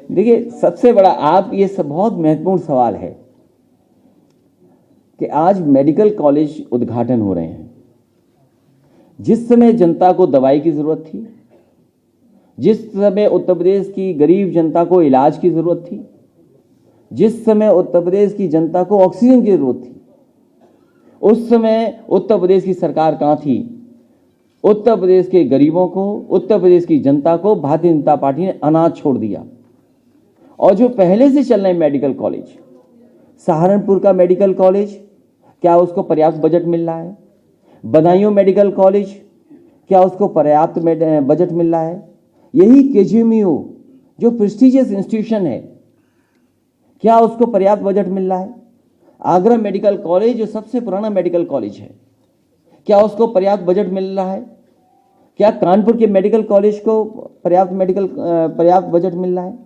देखिए, सबसे बड़ा आप ये सब बहुत महत्वपूर्ण सवाल है कि आज मेडिकल कॉलेज उद्घाटन हो रहे हैं। जिस समय जनता को दवाई की जरूरत थी, जिस समय उत्तर प्रदेश की गरीब जनता को इलाज की जरूरत थी, जिस समय उत्तर प्रदेश की जनता को ऑक्सीजन की जरूरत थी, उस समय उत्तर प्रदेश की सरकार कहां थी? उत्तर प्रदेश के गरीबों को, उत्तर प्रदेश की जनता को भारतीय जनता पार्टी ने अनाथ छोड़ दिया। और जो पहले से चल रहे मेडिकल कॉलेज, सहारनपुर का मेडिकल कॉलेज, क्या उसको पर्याप्त बजट मिल रहा है? बदायूं मेडिकल कॉलेज, क्या उसको पर्याप्त बजट मिल रहा है? यही केजीएमयू जो प्रेस्टिजियस इंस्टीट्यूशन है, क्या उसको पर्याप्त बजट मिल रहा है? आगरा मेडिकल कॉलेज जो सबसे पुराना मेडिकल कॉलेज है, क्या उसको पर्याप्त बजट मिल रहा है? क्या कानपुर के मेडिकल कॉलेज को पर्याप्त बजट मिल रहा है?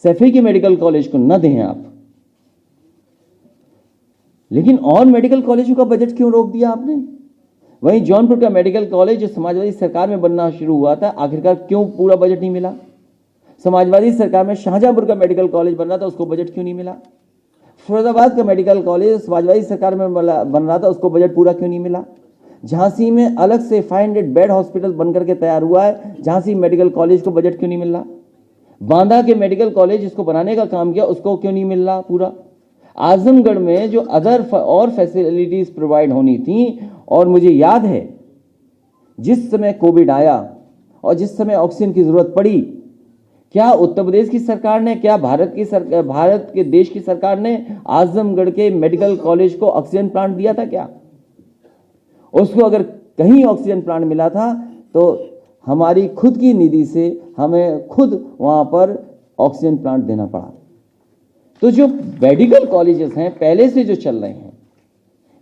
सैफई के मेडिकल कॉलेज को न दें आप, लेकिन और मेडिकल कॉलेजों का बजट क्यों रोक दिया आपने? वहीं जौनपुर का मेडिकल कॉलेज जो समाजवादी सरकार में बनना शुरू हुआ था, आखिरकार क्यों पूरा बजट नहीं मिला? समाजवादी सरकार में शाहजहांपुर का मेडिकल कॉलेज बन रहा था, उसको बजट क्यों नहीं मिला? फिरोजाबाद का मेडिकल कॉलेज समाजवादी सरकार में बन रहा था, उसको बजट पूरा क्यों नहीं मिला? झांसी में अलग से 500 बेड हॉस्पिटल बनकर के तैयार हुआ है, झांसी मेडिकल कॉलेज को बजट क्यों नहीं मिल रहा? बांदा के मेडिकल कॉलेज जिसको बनाने का काम किया, उसको क्यों नहीं मिल रहा पूरा? आजमगढ़ में जो और फैसिलिटीज प्रोवाइड होनी थी, और मुझे याद है जिस समय कोविड आया और जिस समय ऑक्सीजन की जरूरत पड़ी, क्या उत्तर प्रदेश की सरकार ने, क्या भारत के देश की सरकार ने आजमगढ़ के मेडिकल कॉलेज को ऑक्सीजन प्लांट दिया था? क्या उसको अगर कहीं ऑक्सीजन प्लांट मिला था तो हमारी खुद की निधि से हमें खुद वहां पर ऑक्सीजन प्लांट देना पड़ा। तो जो मेडिकल कॉलेजेस हैं पहले से जो चल रहे हैं,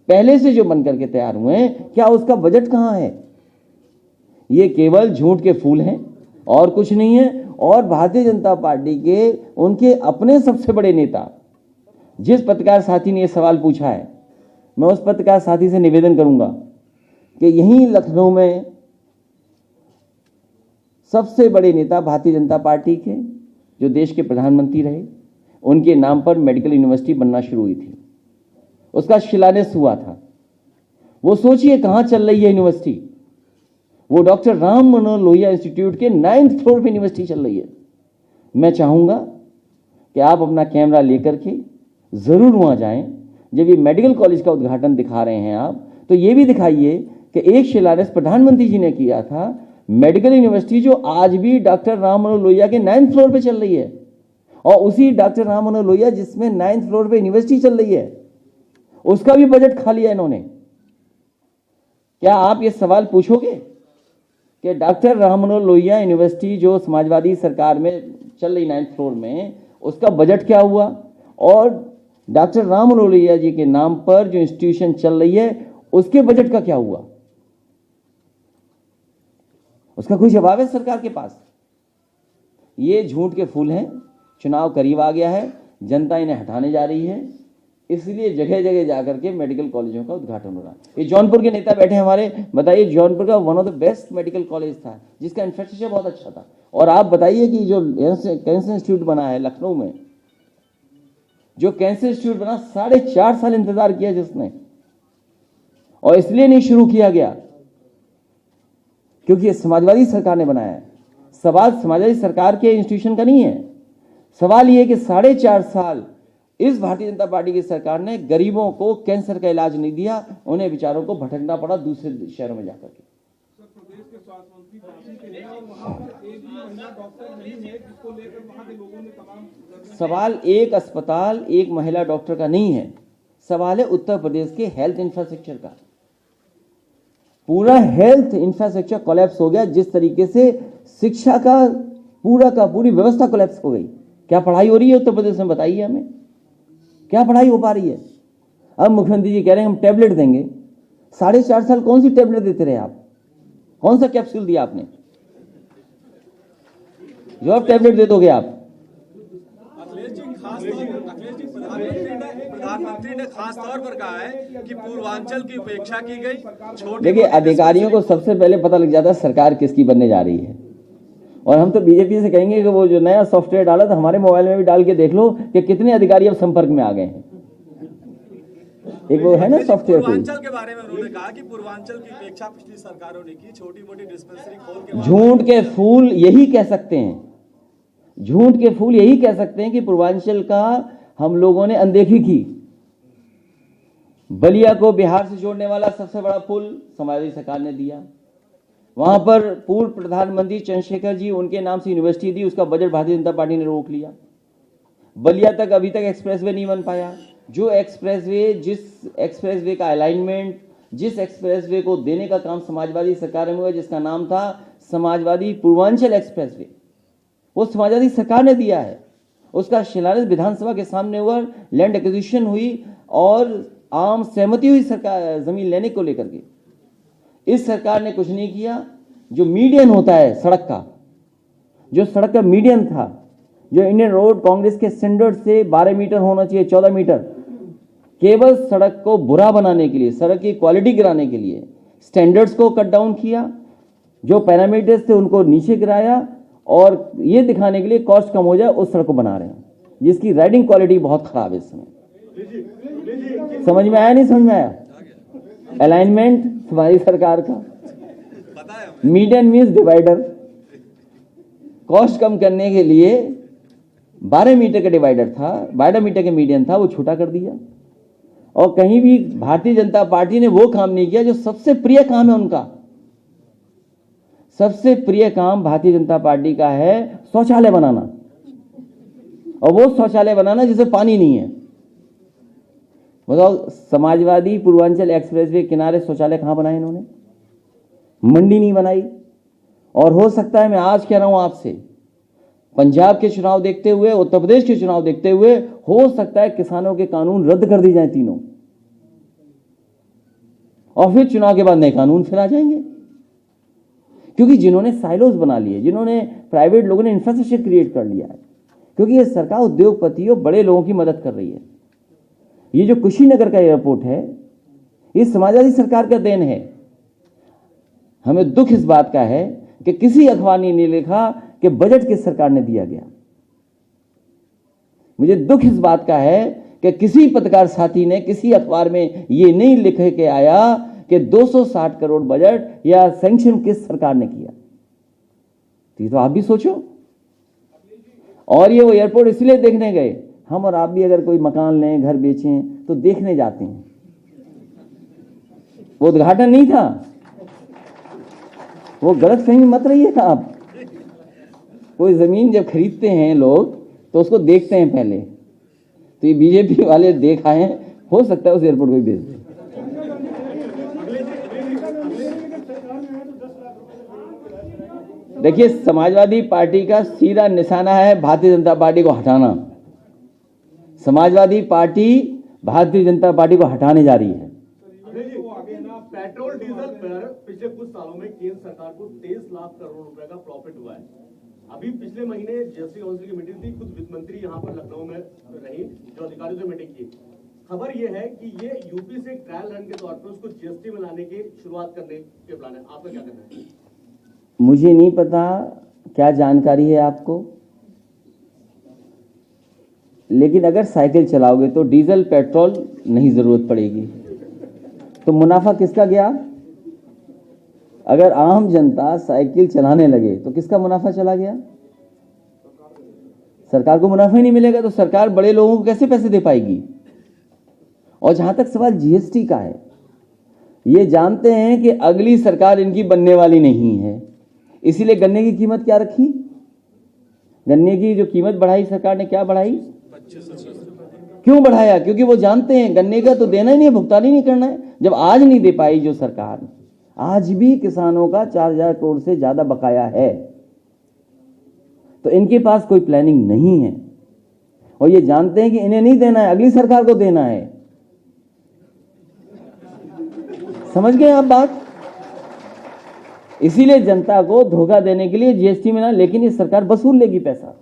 पहले से जो बनकर के तैयार हुए हैं, क्या उसका बजट कहां है? ये केवल झूठ के फूल हैं और कुछ नहीं है। और भारतीय जनता पार्टी के उनके अपने सबसे बड़े नेता, जिस पत्रकार साथी ने यह सवाल पूछा है, मैं उस पत्रकार साथी से निवेदन करूंगा कि यहीं लखनऊ में सबसे बड़े नेता भारतीय जनता पार्टी के, जो देश के प्रधानमंत्री रहे, उनके नाम पर मेडिकल यूनिवर्सिटी बनना शुरू हुई थी, उसका शिलान्यास हुआ था। वो सोचिए कहां चल रही है यूनिवर्सिटी। वो डॉक्टर राम मनोहर लोहिया इंस्टीट्यूट के 9th फ्लोर पे यूनिवर्सिटी चल रही है। मैं चाहूंगा कि आप अपना कैमरा लेकर के जरूर वहां जाएं। जब ये मेडिकल कॉलेज का उद्घाटन दिखा रहे हैं आप, तो ये भी दिखाइए कि एक शिलान्यास प्रधानमंत्री जी ने किया था, मेडिकल यूनिवर्सिटी जो आज भी डॉक्टर राम मनोहर लोहिया के 9th फ्लोर पे चल रही है, और उसी डॉक्टर राम मनोहर लोहिया जिसमें 9th फ्लोर पे यूनिवर्सिटी चल रही है, उसका भी बजट खा लिया इन्होंने। क्या आप ये सवाल पूछोगे कि डॉक्टर राम मनोहर लोहिया यूनिवर्सिटी जो समाजवादी सरकार में चल रही 9th फ्लोर में, उसका बजट क्या हुआ? और डॉक्टर राम मनोहर लोहिया जी के नाम पर जो इंस्टीट्यूशन चल रही है, उसके बजट का क्या हुआ? उसका कोई जवाब है सरकार के पास? ये झूठ के फूल हैं। चुनाव करीब आ गया है, जनता इन्हें हटाने जा रही है, इसलिए जगह जगह जाकर के मेडिकल कॉलेजों का उद्घाटन हो रहा है। ये जौनपुर के नेता बैठे हमारे, बताइए, जौनपुर का one of the best medical college था, जिसका इंफ्रास्ट्रक्चर बहुत अच्छा था। और आप बताइए कि जो कैंसर इंस्टीट्यूट बना है लखनऊ में, जो कैंसर इंस्टीट्यूट बना, 4.5 साल इंतजार किया जिसने, और इसलिए नहीं शुरू किया गया क्योंकि ये समाजवादी सरकार ने बनाया है। सवाल समाजवादी सरकार के इंस्टीट्यूशन का नहीं है, सवाल ये है कि 4.5 साल इस भारतीय जनता पार्टी की सरकार ने गरीबों को कैंसर का इलाज नहीं दिया, उन्हें बेचारों को भटकना पड़ा दूसरे शहरों में जाकर के। प्रदेश के स्वास्थ्य मंत्री काशी के हैं और वहां पर एक भी महिला डॉक्टर नहीं है, जिसको लेकर वहां के लोगों ने तमाम। सवाल एक अस्पताल, एक महिला डॉक्टर का नहीं है, सवाल है उत्तर प्रदेश के हेल्थ इंफ्रास्ट्रक्चर का। पूरा हेल्थ इंफ्रास्ट्रक्चर कोलैप्स हो गया। जिस तरीके से शिक्षा का पूरी व्यवस्था कोलैप्स हो गई। क्या पढ़ाई हो रही है उत्तर प्रदेश में? बताइए हमें, क्या पढ़ाई हो पा रही है? अब मुख्यमंत्री जी कह रहे हैं हम टैबलेट देंगे। 4.5 साल कौन सी टैबलेट देते रहे आप? कौन सा कैप्सूल दिया आपने जो अब टैबलेट दे दोगे आप? अखिलेश जी, खास तौर पर अखिलेश जी प्रधानमंत्री प्रधानमंत्री ने खास तौर पर कहा है कि पूर्वांचल की उपेक्षा की गई। छोटे देखिए, अधिकारियों को सबसे पहले पता लग जाता है सरकार किसकी बनने जा रही है। और हम तो बीजेपी से कहेंगे कि वो जो नया सॉफ्टवेयर डाला था हमारे मोबाइल में भी डाल के देख लो कि कितने अधिकारी अब संपर्क में आ गए हैं। एक वो है ना सॉफ्टवेयर पे, पूर्वांचल के बारे में उन्होंने कहा कि पूर्वांचल की उपेक्षा पिछली सरकारों ने की, छोटी मोटी डिस्पेंसरी खोल के झूठ के फूल यही कह सकते हैं, झूठ के फूल यही कह सकते हैं कि पूर्वांचल का हम लोगों ने अनदेखी की। बलिया को बिहार से जोड़ने वाला सबसे बड़ा पुल समाजवादी सरकार ने दिया। वहां पर पूर्व प्रधानमंत्री चंद्रशेखर जी, उनके नाम से यूनिवर्सिटी दी, उसका बजट भारतीय जनता पार्टी ने रोक लिया। बलिया तक अभी तक एक्सप्रेसवे नहीं बन पाया। जो एक्सप्रेसवे, जिस एक्सप्रेसवे का अलाइनमेंट, जिस एक्सप्रेसवे को देने का काम समाजवादी सरकार में हुआ, जिसका नाम था समाजवादी पूर्वांचल एक्सप्रेसवे, वो समाजवादी सरकार ने दिया है। उसका शिलान्यास विधानसभा के सामने हुआ, लैंड एक्विजिशन हुई और आम सहमति हुई सरकार जमीन लेने को लेकर के। इस सरकार ने कुछ नहीं किया। जो मीडियन होता है सड़क का, जो सड़क का मीडियन था, जो इंडियन रोड कांग्रेस के स्टैंडर्ड से 12 मीटर होना चाहिए, 14 मीटर, केवल सड़क को बुरा बनाने के लिए, सड़क की क्वालिटी गिराने के लिए स्टैंडर्ड्स को कट डाउन किया। जो पैरामीटर्स थे उनको नीचे गिराया और ये दिखाने के लिए कॉस्ट कम हो जाए उस सड़क को बना रहे हैं, जिसकी राइडिंग क्वालिटी बहुत खराब है इस समय। समझ में आया, नहीं समझ में आया? अलाइनमेंट हमारी सरकार का, मीडियन मींस डिवाइडर। कॉस्ट कम करने के लिए 12 मीटर का डिवाइडर था, 12 मीटर का मीडियन था, वो छोटा कर दिया। और कहीं भी भारतीय जनता पार्टी ने वो काम नहीं किया जो सबसे प्रिय काम है उनका। सबसे प्रिय काम भारतीय जनता पार्टी का है शौचालय बनाना, और वो शौचालय बनाना जिसमें पानी नहीं है। बताओ, समाजवादी पूर्वांचल एक्सप्रेसवे किनारे शौचालय कहां बनाए इन्होंने? मंडी नहीं बनाई। और हो सकता है, मैं आज कह रहा हूं आपसे, पंजाब के चुनाव देखते हुए, उत्तर प्रदेश के चुनाव देखते हुए, हो सकता है किसानों के कानून रद्द कर दिए जाए तीनों, और फिर चुनाव के बाद नए कानून फिर आ जाएंगे। क्योंकि जिन्होंने साइलोज बना लिए, जिन्होंने प्राइवेट लोगों ने इंफ्रास्ट्रक्चर क्रिएट कर लिया है, क्योंकि ये सरकार उद्योगपतियों, बड़े लोगों की मदद कर रही है। ये जो कुशीनगर का एयरपोर्ट है, ये समाजवादी सरकार का देन है। हमें दुख इस बात का है कि किसी अखबार ने नहीं लिखा कि बजट किस सरकार ने दिया गया। मुझे दुख इस बात का है कि किसी पत्रकार साथी ने किसी अखबार में ये नहीं लिख के आया कि 260 करोड़ बजट या सैंक्शन किस सरकार ने किया। तो आप भी सोचो। और ये वो एयरपोर्ट इसलिए देखने गए, हम और आप भी अगर कोई मकान लें, घर बेचें तो देखने जाते हैं। वो उद्घाटन नहीं था, वो गलतफहमी मत रहिएगा आप। कोई जमीन जब खरीदते हैं लोग तो उसको देखते हैं पहले। तो ये बीजेपी वाले देखा है, हो सकता है उस एयरपोर्ट को भी बेच दें। देखिए, समाजवादी पार्टी का सीधा निशाना है भारतीय जनता पार्टी को हटाना। समाजवादी पार्टी भारतीय जनता पार्टी को हटाने जा रही है। पेट्रोल डीजल पर पिछले कुछ सालों में केंद्र सरकार को 23 लाख करोड़ रुपए का प्रॉफिट हुआ है। अभी पिछले महीने जीएसटी काउंसिल की मीटिंग थी, खुद वित्त मंत्री यहाँ पर लखनऊ में रही, जो अधिकारियों से मीटिंग की। खबर यह है कि ये यूपी से ट्रायल रन के तौर पर उसको जीएसटी में लाने की शुरुआत करने के प्लान है। आपका क्या कहना है? मुझे नहीं पता क्या जानकारी है आपको, लेकिन अगर साइकिल चलाओगे तो डीजल पेट्रोल नहीं जरूरत पड़ेगी, तो मुनाफा किसका गया? अगर आम जनता साइकिल चलाने लगे तो किसका मुनाफा चला गया? सरकार को मुनाफा ही नहीं मिलेगा तो सरकार बड़े लोगों को कैसे पैसे दे पाएगी? और जहां तक सवाल जीएसटी का है, ये जानते हैं कि अगली सरकार इनकी बनने वाली नहीं है, इसीलिए गन्ने की कीमत क्या रखी? गन्ने की जो कीमत बढ़ाई सरकार ने, क्या बढ़ाई? क्यों बढ़ाया? क्योंकि वो जानते हैं गन्ने का तो देना ही नहीं है, भुगतान ही नहीं करना है। जब आज नहीं दे पाई जो सरकार, आज भी किसानों का 4000 करोड़ से ज्यादा बकाया है, तो इनके पास कोई प्लानिंग नहीं है। और ये जानते हैं कि इन्हें नहीं देना है, अगली सरकार को देना है। समझ गए आप बात? इसीलिए जनता को धोखा देने के लिए जीएसटी में ना, लेकिन ये सरकार वसूल लेगी पैसा।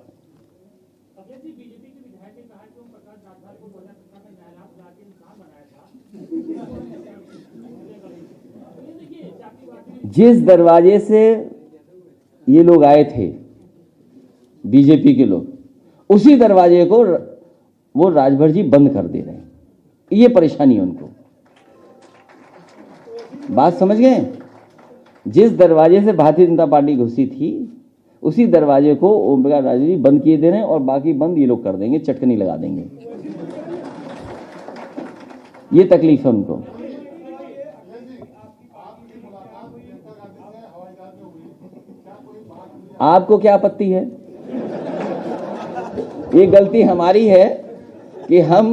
जिस दरवाजे से ये लोग आए थे, बीजेपी के लोग, उसी दरवाजे को वो राजभर जी बंद कर दे रहे हैं। ये परेशानी है उनको। बात समझ गए? जिस दरवाजे से भारतीय जनता पार्टी घुसी थी, उसी दरवाजे को ओम प्रकाश राजभर जी बंद किए दे रहे हैं, और बाकी बंद ये लोग कर देंगे, चटकनी लगा देंगे। ये तकलीफ है उनको। आपको क्या आपत्ति है? ये गलती हमारी है कि हम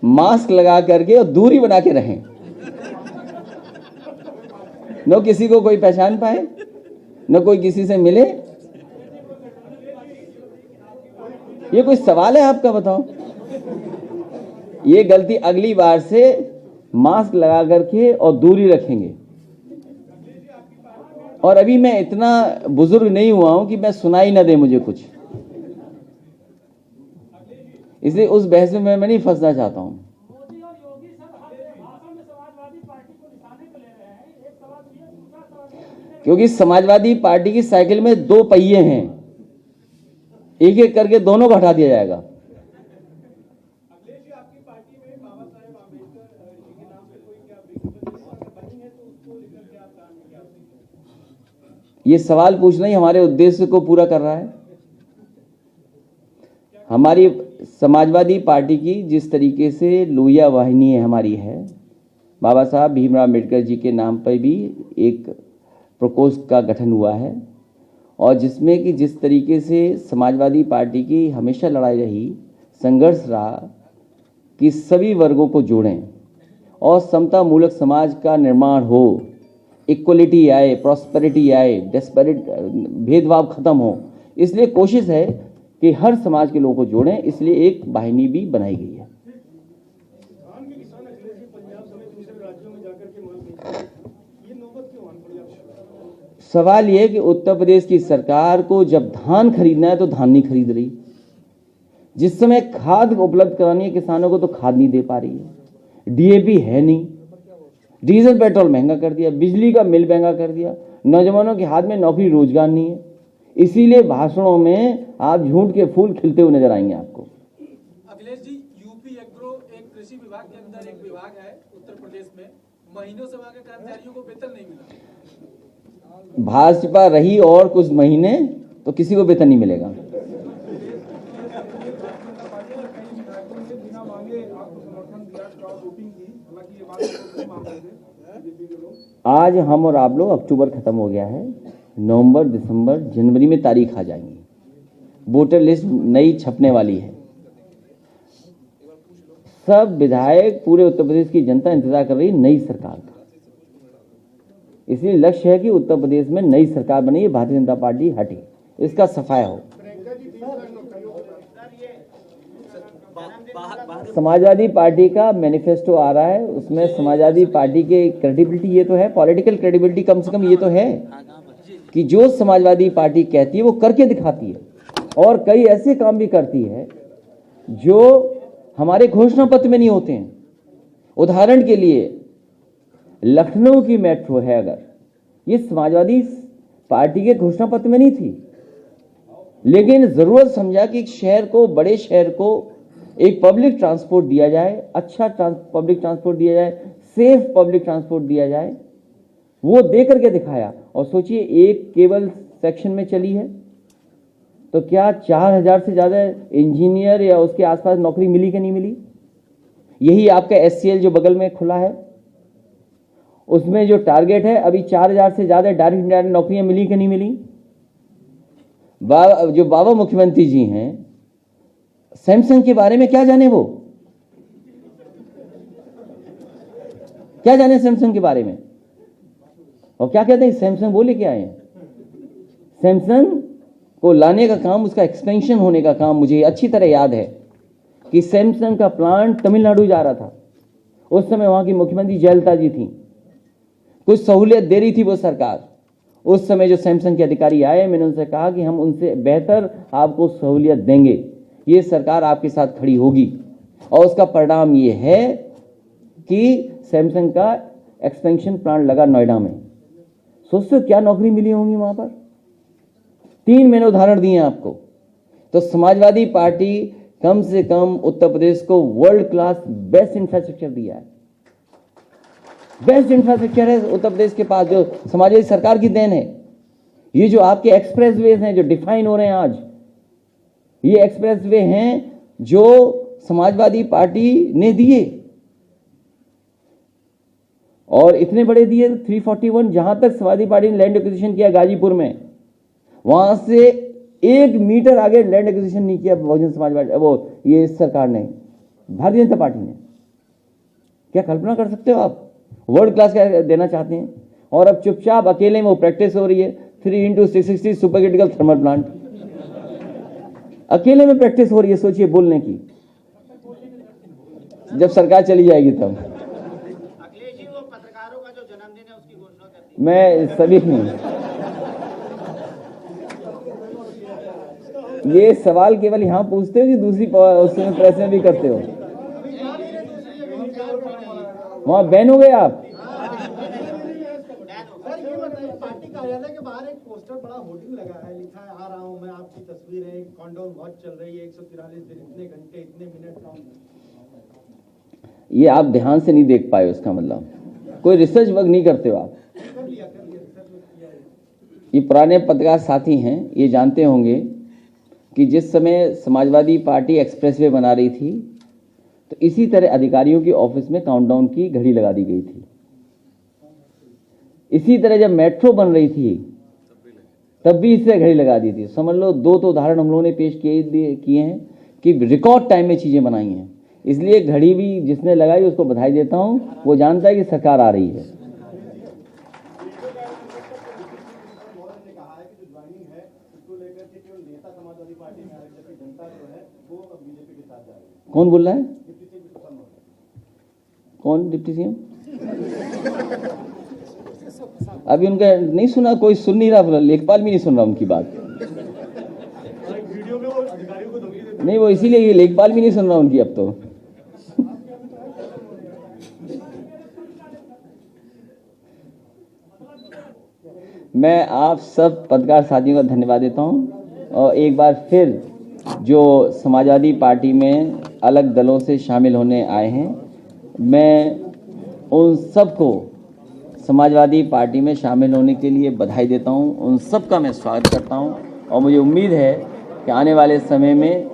मास्क लगा करके और दूरी बना के रहें, न किसी को कोई पहचान पाए, न कोई किसी से मिले। ये कोई सवाल है आपका? बताओ। ये गलती अगली बार से मास्क लगा करके और दूरी रखेंगे। और अभी मैं इतना बुजुर्ग नहीं हुआ हूं कि मैं सुनाई ना दे मुझे कुछ, इसलिए उस बहस में मैं नहीं फंसना चाहता हूं। क्योंकि समाजवादी पार्टी की साइकिल में 2 पहिए हैं, एक एक करके दोनों को हटा दिया जाएगा। ये सवाल पूछना ही हमारे उद्देश्य को पूरा कर रहा है। हमारी समाजवादी पार्टी की जिस तरीके से लोहिया वाहिनी है हमारी है, बाबा साहब भीमराव अम्बेडकर जी के नाम पर भी एक प्रकोष्ठ का गठन हुआ है, और जिसमें कि जिस तरीके से समाजवादी पार्टी की हमेशा लड़ाई रही, संघर्ष रहा कि सभी वर्गों को जोड़ें और समता मूलक समाज का निर्माण हो, इक्वलिटी आए, प्रॉस्पेरिटी आए, डेस्परेट भेदभाव खत्म हो। इसलिए कोशिश है कि हर समाज के लोगों को जोड़ें, इसलिए एक वाहिनी भी बनाई गई है। सवाल यह है कि उत्तर प्रदेश की सरकार को जब धान खरीदना है तो धान नहीं खरीद रही, जिस समय खाद उपलब्ध करानी है किसानों को तो खाद नहीं दे पा रही है, डीएपी है नहीं, डीजल पेट्रोल महंगा कर दिया, बिजली का बिल महंगा कर दिया, नौजवानों के हाथ में नौकरी रोजगार नहीं है। इसीलिए भाषणों में आप झूठ के फूल खिलते हुए नजर आएंगे आपको। अखिलेश जी, यूपी एग्रो एक कृषि विभाग के अंदर एक विभाग है उत्तर प्रदेश में, महीनों से वहां के कर्मचारियों को वेतन नहीं मिला। भाजपा रही और कुछ महीने तो किसी को वेतन नहीं मिलेगा। आज हम और आप लोग, अक्टूबर खत्म हो गया है, नवंबर, दिसंबर, जनवरी में तारीख आ जाएंगी, वोटर लिस्ट नई छपने वाली है। सब विधायक, पूरे उत्तर प्रदेश की जनता इंतजार कर रही है नई सरकार का। इसलिए लक्ष्य है कि उत्तर प्रदेश में नई सरकार बनी, भारतीय जनता पार्टी हटे, इसका सफाया हो। समाजवादी पार्टी का मैनिफेस्टो आ रहा है, उसमें समाजवादी पार्टी के क्रेडिबिलिटी, ये तो है, पॉलिटिकल क्रेडिबिलिटी कम से कम ये तो है कि जो समाजवादी पार्टी कहती है वो करके दिखाती है, और कई ऐसे काम भी करती है जो हमारे घोषणा पत्र में नहीं होते हैं। उदाहरण के लिए लखनऊ की मेट्रो है, अगर ये समाजवादी पार्टी के घोषणा पत्र में नहीं थी, लेकिन जरूरत समझा कि एक शहर को, बड़े शहर को एक पब्लिक ट्रांसपोर्ट दिया जाए, अच्छा पब्लिक ट्रांसपोर्ट दिया जाए, सेफ पब्लिक ट्रांसपोर्ट दिया जाए, वो दे करके दिखाया। और सोचिए, एक केवल सेक्शन में चली है तो क्या 4000 से ज्यादा इंजीनियर या उसके आसपास नौकरी मिली कि नहीं मिली? यही आपका एससीएल जो बगल में खुला है, उसमें जो टारगेट है, अभी 4000 से ज्यादा डायरेक्ट इंडायरेक्ट नौकरियां मिली कि नहीं मिली? जो बाबा मुख्यमंत्री जी हैं, सैमसंग के बारे में क्या जाने, वो क्या जाने सैमसंग के बारे में? और क्या कहते हैं, सैमसंग बोले क्या है? सैमसंग को लाने का काम, उसका एक्सपेंशन होने का काम, मुझे अच्छी तरह याद है कि सैमसंग का प्लांट तमिलनाडु जा रहा था। उस समय वहां की मुख्यमंत्री जयललिता जी थी, कुछ सहूलियत दे रही थी वो सरकार। उस समय जो सैमसंग के अधिकारी आए, मैंने उनसे कहा कि हम उनसे बेहतर आपको सहूलियत देंगे, ये सरकार आपके साथ खड़ी होगी। और उसका परिणाम ये है कि सैमसंग का एक्सपेंशन प्लांट लगा नोएडा में, सोचते हो क्या नौकरी मिली होंगी वहां पर? 3 मैंने उदाहरण दिए आपको। तो समाजवादी पार्टी कम से कम उत्तर प्रदेश को वर्ल्ड क्लास बेस्ट इंफ्रास्ट्रक्चर दिया है। बेस्ट इंफ्रास्ट्रक्चर है उत्तर प्रदेश के पास, जो समाजवादी सरकार की देन है। ये जो आपके एक्सप्रेसवेज हैं जो डिफाइन हो रहे हैं आज, ये एक्सप्रेसवे हैं जो समाजवादी पार्टी ने दिए, और इतने बड़े दिए 341। जहां तक समाजवादी पार्टी ने लैंड एक्विजिशन किया गाजीपुर में, वहां से 1 मीटर आगे लैंड एक्विजिशन नहीं किया बहुजन समाजवादी, वो ये सरकार ने, भारतीय जनता पार्टी ने। क्या कल्पना कर सकते हो आप? वर्ल्ड क्लास का देना चाहते हैं, और अब चुपचाप अकेले में वो प्रैक्टिस हो रही है 3x660 super critical thermal plant, अकेले में प्रैक्टिस हो रही है। सोचिए बोलने की, जब सरकार चली जाएगी तब। अखिलेश जी, वो पत्रकारों का जो जन्मदिन है उसकी घोषणा कर दी। मैं सभी नहीं, ये सवाल केवल यहां पूछते हो कि दूसरी उसमें प्रेस में भी करते हो? वहां बैन हो गए आप? पार्टी कार्यालय के बाहर एक पोस्टर बड़ा होर्डिंग लगा है, लिखा है आ रहा हूं मैं, आपकी तस्वीर है, काउंटडाउन वॉच चल रही है, 143 दिन, इतने घंटे, इतने मिनट। ये आप ध्यान से नहीं देख पाए, उसका मतलब कोई रिसर्च वर्क नहीं करते हो आप। कर लिया रिसर्च किया है। ये पुराने पत्रकार साथी हैं, ये जानते होंगे कि जिस समय समाजवादी पार्टी एक्सप्रेसवे बना रही थी, तो इसी तरह अधिकारियों की ऑफिस में काउंटडाउन की घड़ी लगा दी गई थी। इसी तरह जब मेट्रो बन रही थी तब भी इससे घड़ी लगा दी थी। समझ लो 2 तो उदाहरण हम लोगों ने पेश किए हैं कि रिकॉर्ड टाइम में चीजें बनाई हैं। इसलिए घड़ी भी जिसने लगाई उसको बधाई देता हूं, वो जानता है कि सरकार आ रही है। कौन बोल रहा है? कौन डिप्टी सीएम? अभी उनका नहीं सुना, कोई सुन नहीं रहा, लेखपाल भी नहीं सुन रहा उनकी बात। वीडियो में वो अधिकारियों को धमकी देते नहीं, वो इसीलिए ये लेखपाल भी नहीं सुन रहा उनकी अब तो। मैं आप सब पत्रकार साथियों का धन्यवाद देता हूं, और एक बार फिर जो समाजवादी पार्टी में अलग दलों से शामिल होने आए हैं, मैं उन सबको समाजवादी पार्टी में शामिल होने के लिए बधाई देता हूं, उन सब का मैं स्वागत करता हूं, और मुझे उम्मीद है कि आने वाले समय में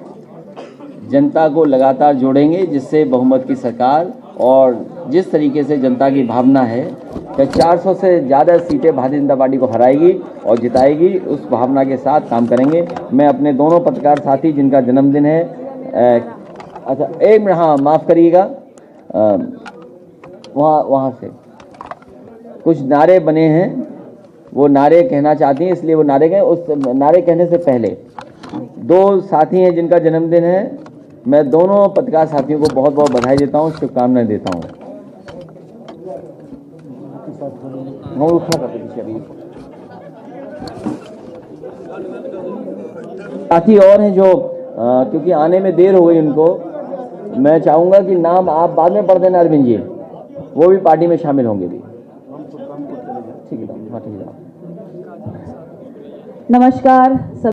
जनता को लगातार जोड़ेंगे, जिससे बहुमत की सरकार, और जिस तरीके से जनता की भावना है कि 400 से ज़्यादा सीटें भारतीय जनता पार्टी को हराएगी और जिताएगी, उस भावना के साथ काम करेंगे। मैं अपने दोनों पत्रकार साथी जिनका जन्मदिन है, अच्छा एक मिनट, हाँ माफ़ करिएगा, वहाँ से कुछ नारे बने हैं, वो नारे कहना चाहती हैं, इसलिए वो नारे कहें। उस नारे कहने से पहले 2 साथी हैं जिनका जन्मदिन है, मैं दोनों पत्रकार साथियों को बहुत बहुत बधाई देता हूँ, शुभकामनाएं देता हूँ। साथी और हैं जो क्योंकि आने में देर हो गई उनको, मैं चाहूंगा कि नाम आप बाद में पढ़ देना अरविंद जी, वो भी पार्टी में शामिल होंगे भी। ठीक है, नमस्कार सब